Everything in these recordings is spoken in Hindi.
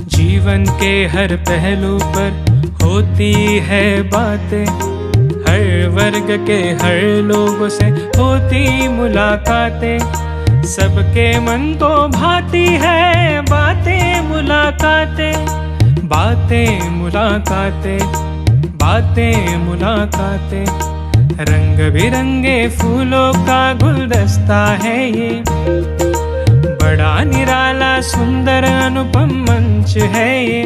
जीवन के हर पहलू पर होती है बातें, हर वर्ग के हर लोगों से होती मुलाकातें, सबके मन को भाती है बातें मुलाकातें, बातें मुलाकातें, बातें मुलाकातें। रंग बिरंगे फूलों का गुलदस्ता है ये, बड़ा निराला सुंदर अनुपम मंच है ये।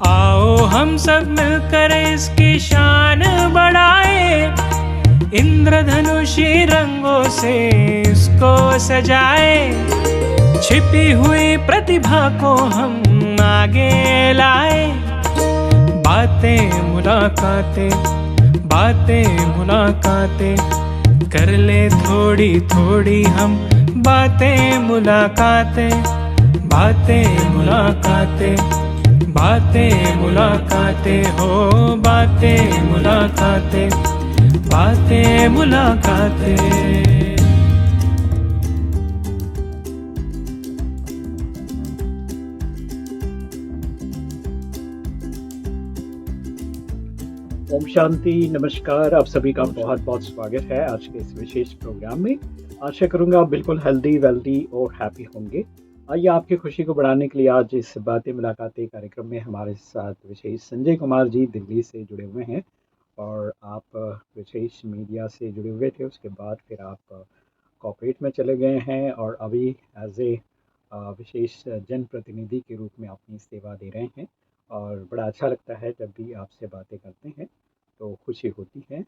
आओ हम सब मिलकर इसकी शान बढ़ाए, इंद्रधनुषी रंगों से इसको सजाए, छिपी हुई प्रतिभा को हम आगे लाए। बातें मुलाकातें, बातें मुलाकातें, कर ले थोड़ी थोड़ी हम बातें मुलाकातें, बातें मुलाकातें, बातें मुलाकातें, हो बातें मुलाकातें, बातें मुलाकातें। ओम शांति, नमस्कार। आप सभी का बहुत बहुत स्वागत है आज के इस विशेष प्रोग्राम में। आशा करूंगा आप बिल्कुल हेल्दी, वेल्दी और हैप्पी होंगे। आइए आपकी खुशी को बढ़ाने के लिए आज इस बातें मुलाकातें कार्यक्रम में हमारे साथ विशेष संजय कुमार जी दिल्ली से जुड़े हुए हैं। और आप विशेष मीडिया से जुड़े हुए थे, उसके बाद फिर आप कॉर्पोरेट में चले गए हैं और अभी एज ए विशेष जनप्रतिनिधि के रूप में अपनी सेवा दे रहे हैं। और बड़ा अच्छा लगता है जब भी आपसे बातें करते हैं तो खुशी होती है।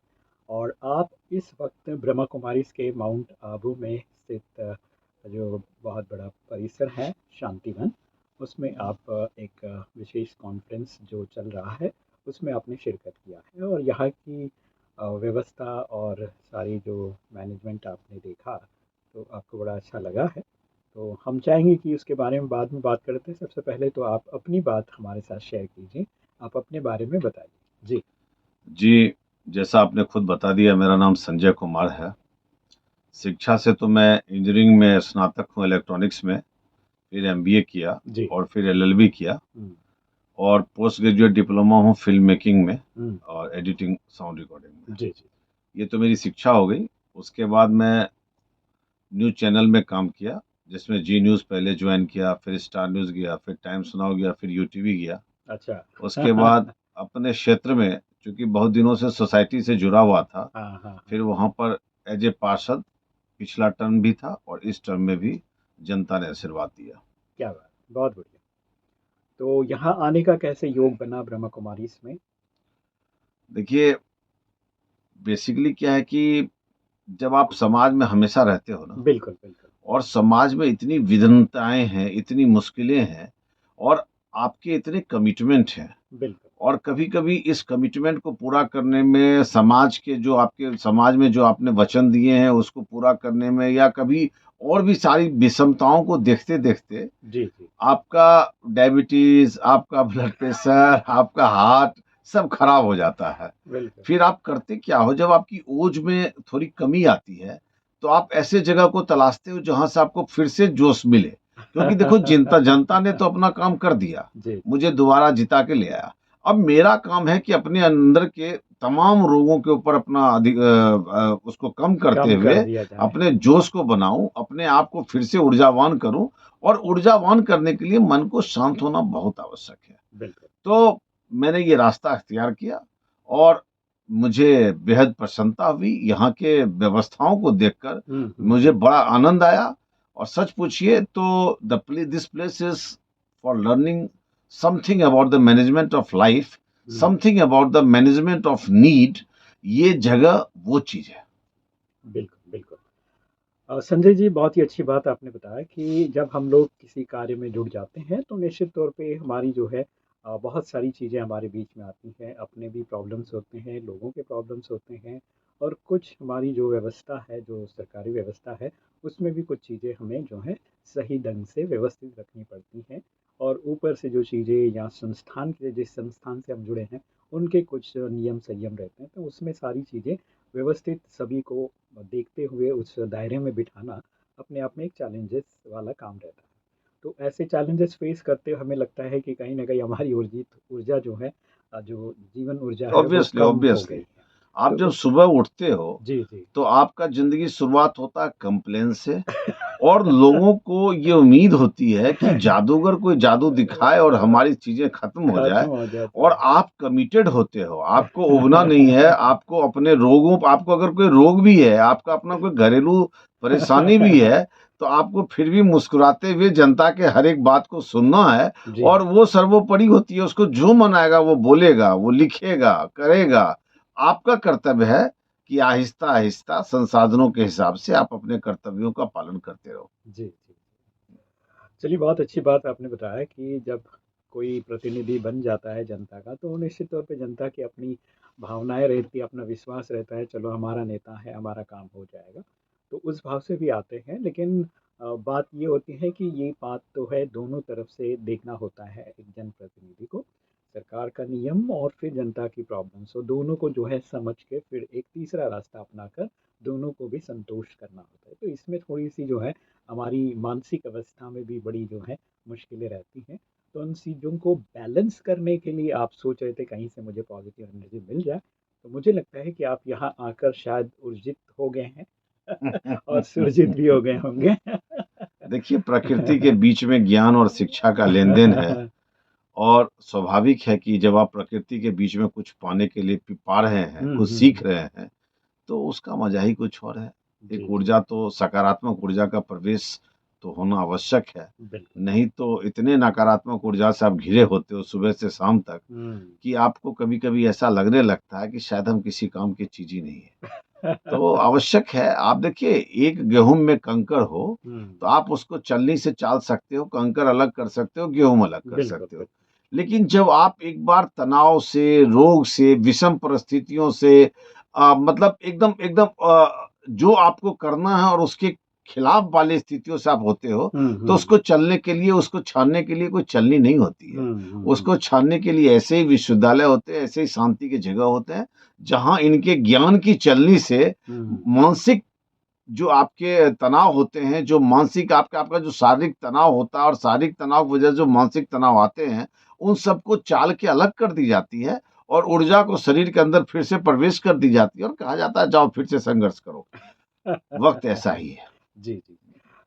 और आप इस वक्त ब्रह्मा कुमारीज़ के माउंट आबू में स्थित जो बहुत बड़ा परिसर है शांतिवन, उसमें आप एक विशेष कॉन्फ्रेंस जो चल रहा है उसमें आपने शिरकत किया है। और यहाँ की व्यवस्था और सारी जो मैनेजमेंट आपने देखा तो आपको बड़ा अच्छा लगा है। तो हम चाहेंगे कि उसके बारे में बाद में बात करते हैं। सबसे पहले तो आप अपनी बात हमारे साथ शेयर कीजिए, आप अपने बारे में बताइए। जी, जैसा आपने खुद बता दिया, मेरा नाम संजय कुमार है। शिक्षा से तो मैं इंजीनियरिंग में स्नातक हूँ इलेक्ट्रॉनिक्स में, फिर एमबीए किया और फिर एलएलबी किया और पोस्ट ग्रेजुएट डिप्लोमा हूँ फिल्म मेकिंग में और एडिटिंग साउंड रिकॉर्डिंग में। ये तो मेरी शिक्षा हो गई। उसके बाद मैं न्यूज़ चैनल में काम किया, जिसमें जी न्यूज़ पहले ज्वाइन किया, फिर स्टार न्यूज़ गया, फिर टाइम्स नाउ गया, फिर यूटीवी गया। अच्छा। उसके बाद अपने क्षेत्र में, चूंकि बहुत दिनों से सोसाइटी से जुड़ा हुआ था, फिर वहाँ पर एज ए पार्षद पिछला टर्म भी था और इस टर्म में भी जनता ने आशीर्वाद दिया। क्या बात, बहुत बढ़िया। तो यहाँ आने का कैसे योग बना ब्रह्मा कुमारीज़ में? देखिए, बेसिकली क्या है कि जब आप समाज में हमेशा रहते हो ना, बिल्कुल बिल्कुल, और समाज में इतनी विभिन्नताएं हैं, इतनी मुश्किलें हैं और आपके इतने कमिटमेंट हैं, बिल्कुल और कभी कभी इस कमिटमेंट को पूरा करने में समाज के जो आपके समाज में जो आपने वचन दिए हैं उसको पूरा करने में, या कभी और भी सारी विषमताओं को देखते देखते जी जी, आपका डायबिटीज, आपका ब्लड प्रेशर, आपका हार्ट सब खराब हो जाता है। बिल्कुल फिर आप करते क्या हो, जब आपकी ओज में थोड़ी कमी आती है तो आप ऐसे जगह को तलाशते हो जहां से आपको फिर से जोश मिले, क्योंकि देखो जनता जनता ने तो अपना काम कर दिया, जी, मुझे दोबारा जिता के ले आया। अब मेरा काम है कि अपने अंदर के तमाम रोगों के ऊपर अपना उसको कम करते कम हुए कर दिया जाए। अपने जोश को बनाऊं, अपने आप को फिर से ऊर्जावान करूं। और ऊर्जावान करने के लिए मन को शांत होना बहुत आवश्यक है। बिल्कुल तो मैंने ये रास्ता अख्तियार किया और मुझे बेहद प्रसन्नता हुई। यहाँ के व्यवस्थाओं को देखकर मुझे बड़ा आनंद आया। और सच पूछिए तो this place is for learning something about the management of life, something about the management of need. ये जगह वो चीज है। बिल्कुल बिल्कुल। संजय जी, बहुत ही अच्छी बात आपने बताया कि जब हम लोग किसी कार्य में जुड़ जाते हैं तो निश्चित तौर पे हमारी जो है बहुत सारी चीज़ें हमारे बीच में आती हैं। अपने भी प्रॉब्लम्स होते हैं, लोगों के प्रॉब्लम्स होते हैं, और कुछ हमारी जो व्यवस्था है, जो सरकारी व्यवस्था है, उसमें भी कुछ चीज़ें हमें जो है सही ढंग से व्यवस्थित रखनी पड़ती हैं। और ऊपर से जो चीज़ें या संस्थान के जिस संस्थान से हम जुड़े हैं उनके कुछ नियम संयम रहते हैं, तो उसमें सारी चीज़ें व्यवस्थित सभी को देखते हुए उस दायरे में बिठाना अपने आप में एक चैलेंजेस वाला काम रहता है। तो ऐसे चैलेंजेस फेस करते हुए हमें लगता है कि कहीं न कहीं हमारी ऊर्जा जो है, जो जीवन ऊर्जा है वो ऑब्वियसली कम हो गई ऑब्वियसली है। आप तो जब उस सुबह उठते हो जी, जी। तो आपका ज़िंदगी शुरुआत होता है कंप्लेन से और लोगों को ये उम्मीद होती है कि जादूगर कोई जादू दिखाए और हमारी चीज़ें खत्म हो खत्म जाए हो जाता और है। आप कमिटेड होते हो, आपको उबना नहीं है, आपको अपने रोगों आपको अगर कोई रोग भी है, आपका अपना कोई घरेलू परेशानी भी है, तो आपको फिर भी मुस्कुराते हुए जनता के हर एक बात को सुनना है जी, और वो सर्वोपरि होती है, उसको जो मन आएगा वो बोलेगा, वो लिखेगा, करेगा। आपका कर्तव्य है कि आहिस्ता-आहिस्ता संसाधनों के हिसाब से आप अपने कर्तव्यों का पालन करते रहो। जी, जी। चलिए, बहुत अच्छी बात आपने बताया कि जब कोई प्रतिनिधि बन जाता है जनता का, तो निश्चित तौर पे जनता की अपनी भावनाएँ रहती हैं, अपना विश्वास रहता है, चलो हमारा नेता है, हमारा काम हो जाएगा। तो उस भाव से भी आते हैं, लेकिन बात ये होती है कि ये बात तो है, दोनों तरफ से देखना होता है एक जनप्रतिनिधि को, सरकार का नियम और फिर जनता की प्रॉब्लम। सो दोनों को जो है समझ के फिर एक तीसरा रास्ता अपनाकर दोनों को भी संतुष्ट करना होता है। तो इसमें थोड़ी-सी जो है हमारी मानसिक अवस्था में भी बड़ी जो है मुश्किलें रहती हैं। तो उन चीज़ों को बैलेंस करने के लिए आप सोच रहे थे कहीं से मुझे पॉजिटिव एनर्जी मिल जाए, तो मुझे लगता है कि आप यहाँ आकर शायद ऊर्जित हो गए हैं और सुरजित भी हो गए होंगे। देखिए, प्रकृति के बीच में ज्ञान और शिक्षा का लेन-देन है और स्वाभाविक है कि जब आप प्रकृति के बीच में कुछ पाने के लिए पा रहे हैं, हुँ, कुछ हुँ, सीख हुँ। रहे हैं, तो उसका मज़ा ही कुछ और है। जी, एक जी। ऊर्जा तो सकारात्मक ऊर्जा का प्रवेश तो होना आवश्यक है, बिल्कुल। नहीं तो इतने नकारात्मक ऊर्जा से आप घिरे होते हो सुबह से शाम तक हुँ। कि आपको कभी-कभी ऐसा लगने लगता है कि शायद हम किसी काम की चीज़ ही नहीं है। तो आवश्यक है आप देखिए एक गेहूँ में कंकड़ हो, हुँ। तो आप उसको छलनी से चाल सकते हो, कंकड़ अलग कर सकते हो, गेहूँ अलग कर बिल्कुल, सकते हो। बिल्कुल। लेकिन जब आप एक बार तनाव से, रोग से, विषम परिस्थितियों से मतलब एकदम एकदम जो आपको करना है और उसके खिलाफ वाली स्थितियों से आप होते हो, हुँ, तो हुँ, उसको हुँ। चलने के लिए, उसको छानने के लिए कोई छलनी नहीं होती है। हुँ, हुँ, हुँ। उसको छानने के लिए ऐसे ही विश्वविद्यालय होते हैं, ऐसे ही शांति की जगह होते हैं, जहाँ इनके ज्ञान की चलनी से हुँ। मानसिक जो आपके तनाव होते हैं, जो मानसिक आपका आपका जो शारीरिक तनाव होता है और शारीरिक तनाव की वजह से जो मानसिक तनाव आते हैं, उन सबको चाल के अलग कर दी जाती है और ऊर्जा को शरीर के अंदर फिर से प्रवेश कर दी जाती है और कहा जाता है जाओ फिर से संघर्ष करो। वक़्त ऐसा ही है। जी, जी।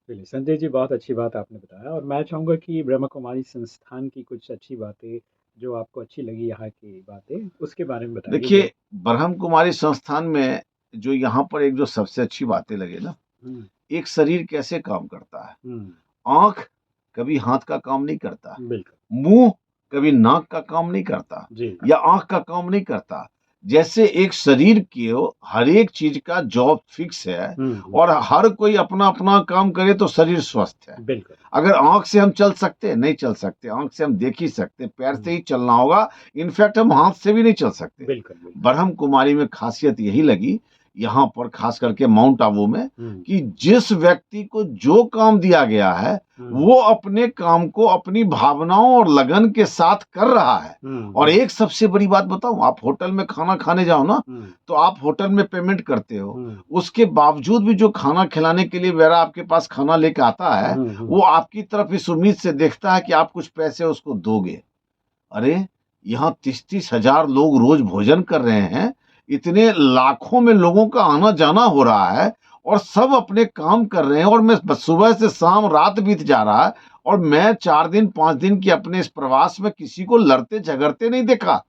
चलिए, संजय जी, बहुत अच्छी बात आपने बताया और मैं चाहूँगा कि ब्रह्मा कुमारी संस्थान की कुछ अच्छी बातें, जो आपको अच्छी लगी यहाँ की बातें, उसके बारे में बताइए ज़रा। देखिए, ब्रह्म कुमारी संस्थान में जो यहाँ पर एक जो सबसे अच्छी बातें लगी ना, हुँ, एक शरीर कैसे काम करता है। हुँ। आँख कभी हाथ का काम नहीं करता, बिल्कुल। मुँह कभी नाक का काम नहीं करता जी। या आँख का काम नहीं करता। जैसे एक शरीर की हर एक चीज़ का जॉब फिक्स है हुँ, हुँ। और हर कोई अपना-अपना काम करे तो शरीर स्वस्थ है। बिल्कुल। अगर आँख से हम चल सकते हैं? नहीं चल सकते, आँख से हम देख ही सकते हैं, पैर से हुँ। ही चलना होगा, इनफैक्ट हम हाथ से भी नहीं चल सकते। बिल्कुल, बिल्कुल। ब्रह्म कुमारी में ख़ासियत यही लगी, यहाँ पर ख़ास करके माउंट आबू में, हुँ, कि जिस व्यक्ति को जो काम दिया गया है, हुँ, वो अपने काम को अपनी भावनाओं और लगन के साथ कर रहा है। हुँ, और हुँ, एक सबसे बड़ी बात बताऊँ, आप होटल में खाना खाने जाओ ना, हुँ, तो आप होटल में पेमेंट करते हो। हुँ, उसके बावजूद भी जो खाना खिलाने के लिए वेरा आपके पास खाना लेके आता है, हुँ, हुँ। वो आपकी तरफ इस उम्मीद से देखता है कि आप कुछ पैसे उसको दोगे। अरे! यहाँ 30-30 हज़ार लोग रोज़ भोजन कर रहे हैं, इतने लाखों में लोगों का आना-जाना हो रहा है और सब अपने काम कर रहे हैं और मैं ब सुबह से शाम रात बीत जा रहा है और मैं 4 दिन, 5 दिन की अपने इस प्रवास में किसी को लड़ते-झगड़ते नहीं देखा।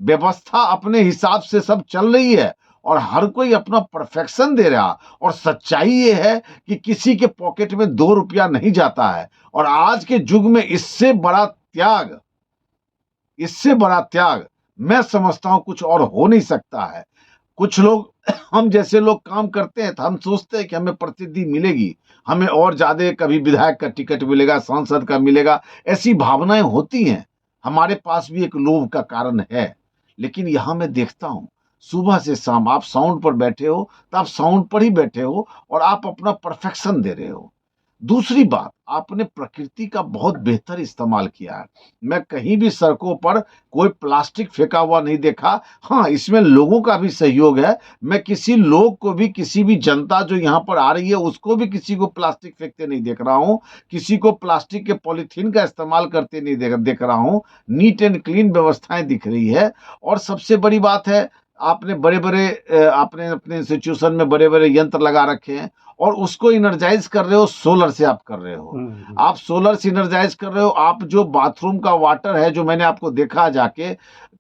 व्यवस्था अपने हिसाब से सब चल रही है और हर कोई अपना परफेक्शन दे रहा और सच्चाई ये है कि किसी के पॉकेट में 2 रुपया नहीं जाता है और आज के युग में इससे बड़ा त्याग मैं समझता हूँ कुछ और हो नहीं सकता है। कुछ लोग हम जैसे लोग काम करते हैं तो हम सोचते हैं कि हमें प्रसिद्धि मिलेगी, हमें और ज़्यादा कभी विधायक का टिकट मिलेगा, सांसद का मिलेगा, ऐसी भावनाएँ होती हैं। हमारे पास भी एक लोभ का कारण है। लेकिन यहाँ मैं देखता हूँ, सुबह से शाम आप साउंड पर बैठे हो, तो आप साउंड पर ही बैठे हो और आप अपना परफेक्शन दे रहे हो। दूसरी बात, आपने प्रकृति का बहुत बेहतर इस्तेमाल किया है। मैं कहीं भी सड़कों पर कोई प्लास्टिक फेंका हुआ नहीं देखा। हाँ, इसमें लोगों का भी सहयोग है। मैं किसी लोग को भी, किसी भी जनता जो यहाँ पर आ रही है उसको भी किसी को प्लास्टिक फेंकते नहीं देख रहा हूँ, किसी को प्लास्टिक के पॉलीथीन का इस्तेमाल करते नहीं देख रहा हूँ। नीट एंड क्लीन व्यवस्थाएं दिख रही है। और सबसे बड़ी बात है, आपने आपने अपने इंस्टीट्यूशन में बड़े बड़े यंत्र लगा रखे हैं और उसको इनर्जाइज कर रहे हो, सोलर से आप कर रहे हो। आप सोलर से इनर्जाइज कर रहे हो। आप जो बाथरूम का वाटर है, जो मैंने आपको देखा जाके,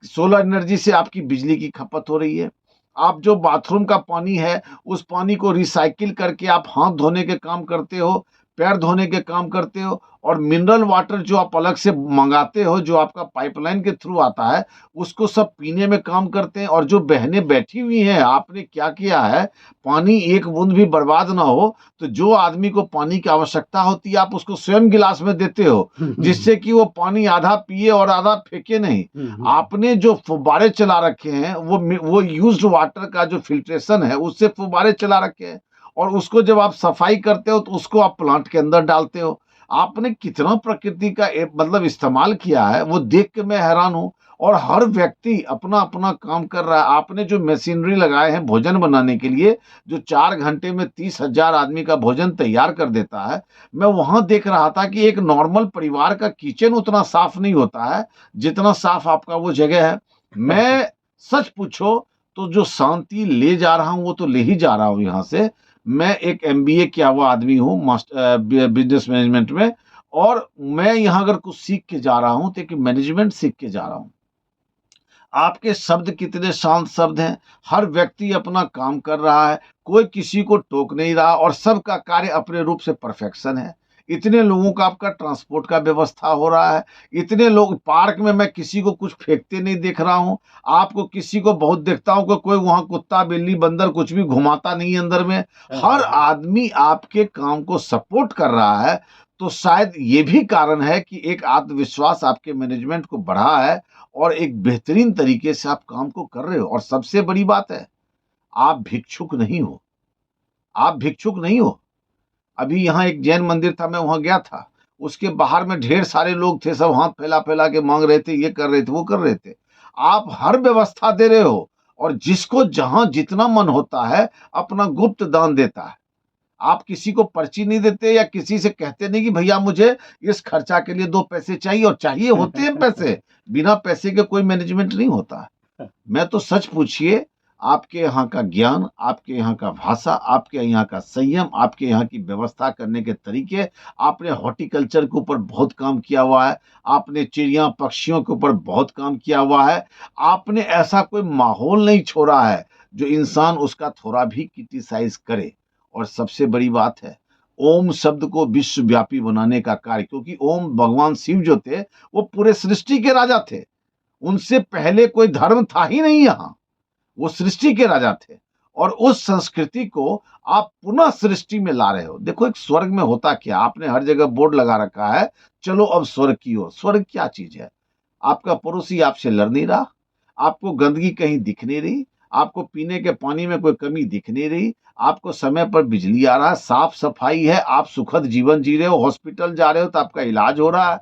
सोलर एनर्जी से आपकी बिजली की खपत हो रही है। आप जो बाथरूम का पानी है, उस पानी को रिसाइकिल करके आप हाथ धोने के काम करते हो, पैर धोने के काम करते हो। और मिनरल वाटर जो आप अलग से मंगाते हो, जो आपका पाइपलाइन के थ्रू आता है, उसको सब पीने में काम करते हैं। और जो बहनें बैठी हुई हैं, आपने क्या किया है, पानी एक बूंद भी बर्बाद ना हो, तो जो आदमी को पानी की आवश्यकता होती है, आप उसको स्वयं गिलास में देते हो, जिससे कि वो पानी आधा पिए और आधा फेंके नहीं। आपने जो फुब्बारे चला रखे हैं, वो यूज्ड वाटर का जो फिल्ट्रेशन है, उससे फुब्बारे चला रखे हैं। और उसको जब आप सफाई करते हो तो उसको आप प्लांट के अंदर डालते हो। आपने कितना प्रकृति का मतलब इस्तेमाल किया है, वो देख के मैं हैरान हूं। और हर व्यक्ति अपना अपना काम कर रहा है। आपने जो मशीनरी लगाए हैं भोजन बनाने के लिए, जो 4 घंटे में 30,000 आदमी का भोजन तैयार कर देता है, मैं वहां देख रहा था कि एक नॉर्मल परिवार का किचन उतना साफ नहीं होता है जितना साफ आपका वो जगह है। मैं सच पूछो तो जो शांति ले जा रहा हूं वो तो ले ही जा रहा हूं यहाँ से। मैं एक एमबीए किया हुआ आदमी हूँ, बिजनेस मैनेजमेंट में। और मैं यहाँ अगर कुछ सीख के जा रहा हूँ तो एक मैनेजमेंट सीख के जा रहा हूँ। आपके शब्द कितने शांत शब्द हैं। हर व्यक्ति अपना काम कर रहा है, कोई किसी को टोक नहीं रहा और सबका कार्य अपने रूप से परफेक्शन है। इतने लोगों का आपका ट्रांसपोर्ट का व्यवस्था हो रहा है। इतने लोग पार्क में, मैं किसी को कुछ फेंकते नहीं देख रहा हूँ। आपको किसी को बहुत देखता हूँ कि कोई वहां कुत्ता बिल्ली बंदर कुछ भी घुमाता नहीं है अंदर में। हर आदमी आपके काम को सपोर्ट कर रहा है। तो शायद ये भी कारण है कि एक आत्मविश्वास आपके मैनेजमेंट को बढ़ा है और एक बेहतरीन तरीके से आप काम को कर रहे हो। और सबसे बड़ी बात है, आप भिक्षुक नहीं हो। आप भिक्षुक नहीं हो। अभी यहाँ एक जैन मंदिर था, मैं वहां गया था। उसके बाहर में ढेर सारे लोग थे, सब हाथ फैला फैला के मांग रहे थे, ये कर रहे थे, वो कर रहे थे। आप हर व्यवस्था दे रहे हो और जिसको जहां जितना मन होता है अपना गुप्त दान देता है। आप किसी को पर्ची नहीं देते या किसी से कहते नहीं कि भैया मुझे इस खर्चा के लिए 2 पैसे चाहिए, और चाहिए होते हैं पैसे। बिना पैसे के कोई मैनेजमेंट नहीं होता। मैं तो सच पूछिए, आपके यहाँ का ज्ञान, आपके यहाँ का भाषा, आपके यहाँ का संयम, आपके यहाँ की व्यवस्था करने के तरीके, आपने हॉर्टिकल्चर के ऊपर बहुत काम किया हुआ है, आपने चिड़िया पक्षियों के ऊपर बहुत काम किया हुआ है। आपने ऐसा कोई माहौल नहीं छोड़ा है जो इंसान उसका थोड़ा भी क्रिटिसाइज करे। और सबसे बड़ी बात है, ओम शब्द को विश्वव्यापी बनाने का कार्य, क्योंकि ओम भगवान शिव जो थे वो पूरे सृष्टि के राजा थे। उनसे पहले कोई धर्म था ही नहीं यहाँ, वो सृष्टि के राजा थे। और उस संस्कृति को आप पुनः सृष्टि में ला रहे हो। देखो, एक स्वर्ग में होता क्या, आपने हर जगह बोर्ड लगा रखा है, चलो अब स्वर्ग की ओर। स्वर्ग क्या चीज है? आपका पड़ोसी आपसे लड़ नहीं रहा, आपको गंदगी कहीं दिख नहीं रही, आपको पीने के पानी में कोई कमी दिख नहीं रही, आपको समय पर बिजली आ रहा है, साफ सफाई है, आप सुखद जीवन जी रहे हो, हॉस्पिटल जा रहे हो तो आपका इलाज हो रहा है,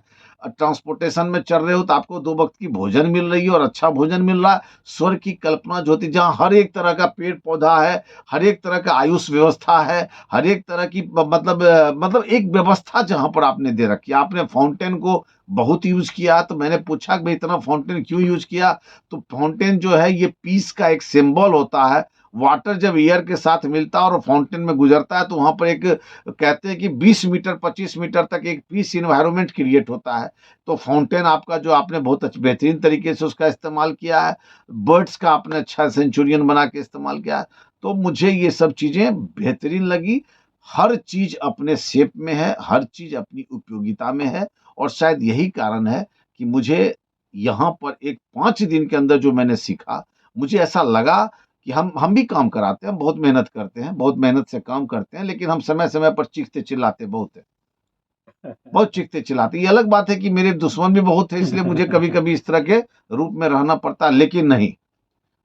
ट्रांसपोर्टेशन में चल रहे हो तो आपको 2 वक्त की भोजन मिल रही है और अच्छा भोजन मिल रहा है। स्वर्ग की कल्पना जो होती है, जहाँ हर एक तरह का पेड़ पौधा है, हर एक तरह का आयुष व्यवस्था है, हर एक तरह की मतलब एक व्यवस्था जहाँ पर आपने दे रखी है। आपने फाउंटेन को बहुत यूज किया, तो मैंने पूछा कि भाई इतना फाउंटेन क्यों यूज किया? तो फाउंटेन जो है ये पीस का एक सिंबल होता है। वाटर जब एयर के साथ मिलता है और फाउंटेन में गुजरता है तो वहां पर एक, कहते हैं कि 20 मीटर 25 मीटर तक एक पीस इन्वायरमेंट क्रिएट होता है। तो फाउंटेन आपका जो आपने बहुत बेहतरीन तरीके से उसका इस्तेमाल किया है। बर्ड्स का आपने अच्छा सेंचुरियन बना के इस्तेमाल किया है। तो मुझे ये सब चीजें बेहतरीन लगी। हर चीज अपने शेप में है, हर चीज अपनी उपयोगिता में है। और शायद यही कारण है कि मुझे यहाँ पर एक 5 दिन के अंदर जो मैंने सीखा, मुझे ऐसा लगा कि हम भी काम कराते हैं, बहुत मेहनत करते हैं, बहुत मेहनत से काम करते हैं, लेकिन हम समय समय पर चीखते चिल्लाते बहुत है, बहुत चीखते चिल्लाते। ये अलग बात है कि मेरे दुश्मन भी बहुत है, इसलिए मुझे कभी कभी इस तरह के रूप में रहना पड़ता है। लेकिन नहीं,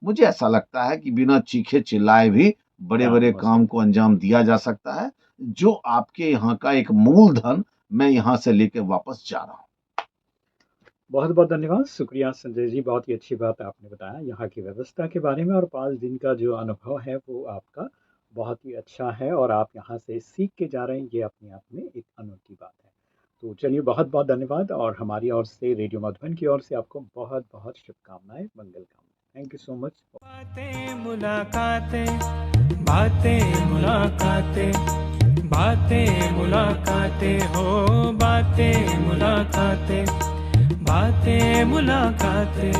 मुझे ऐसा लगता है कि बिना चीखे चिल्लाए भी बड़े बड़े काम को अंजाम दिया जा सकता है। जो आपके यहाँ का एक मूलधन मैं यहाँ से लेके वापस जा रहा हूँ। बहुत बहुत धन्यवाद, शुक्रिया संजय जी, बहुत ही अच्छी बात आपने बताया यहाँ की व्यवस्था के बारे में, और 5 दिन का जो अनुभव है वो आपका बहुत ही अच्छा है और आप यहाँ से सीख के जा रहे हैं, ये अपने आप में एक अनोखी बात है। तो चलिए, बहुत बहुत धन्यवाद, और हमारी ओर से, रेडियो मधुबन की ओर से आपको बहुत बहुत शुभकामनाएं, मंगल कामनाएं। Thank you so much. बातें मुलाकातें, बातें मुलाकातें, बातें मुलाकातें हो, बातें मुलाकातें, बातें मुलाकातें।